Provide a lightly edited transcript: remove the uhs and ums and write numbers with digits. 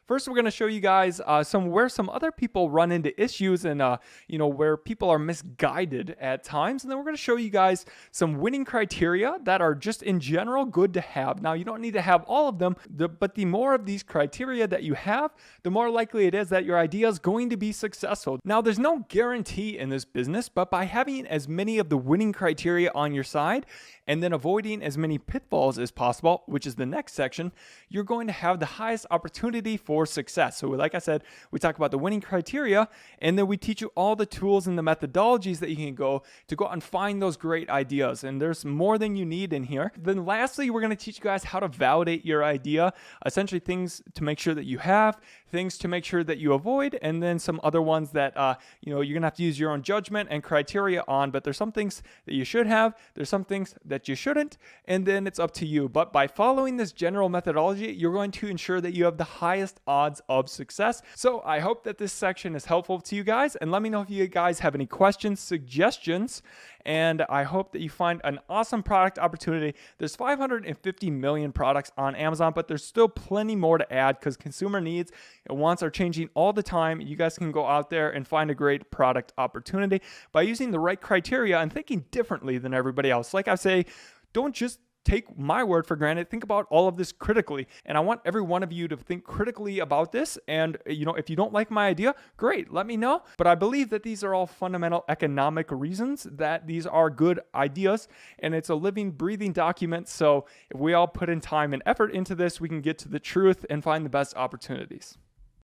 First, we're going to show you guys where some other people run into issues and where people are misguided at times. And then we're going to show you guys some winning criteria that are just in general good to have. Now, you don't need to have all of them, but the more of these criteria that you have, the more likely it is that your idea is going to be successful. Now, there's no guarantee in this business, but by having as many of the winning criteria on your side and then avoiding as many pitfalls as possible, which is the next section, you're going to have the highest opportunity for success. So like I said, we talk about the winning criteria, and then we teach you all the tools and the methodologies that you can go out and find those great ideas. And there's more than you need in here. Then lastly, we're going to teach you guys how to validate your idea, essentially things to make sure that you have, things to make sure that you avoid, and then some other ones that you're going to have to use your own judgment and criteria on. But there's some things that you should have, there's some things that you shouldn't, and then it's up to you. But by following this general methodology, you're going to ensure that you have the highest odds of success. So I hope that this section is helpful to you guys, and let me know if you guys have any questions, suggestions, and I hope that you find an awesome product opportunity. There's 550 million products on Amazon, but there's still plenty more to add because consumer needs and wants are changing all the time. You guys can go out there and find a great product opportunity by using the right criteria and thinking differently than everybody else. Like I say, don't just take my word for granted. Think about all of this critically. And I want every one of you to think critically about this. And, if you don't like my idea, great, let me know. But I believe that these are all fundamental economic reasons that these are good ideas. And it's a living, breathing document. So if we all put in time and effort into this, we can get to the truth and find the best opportunities.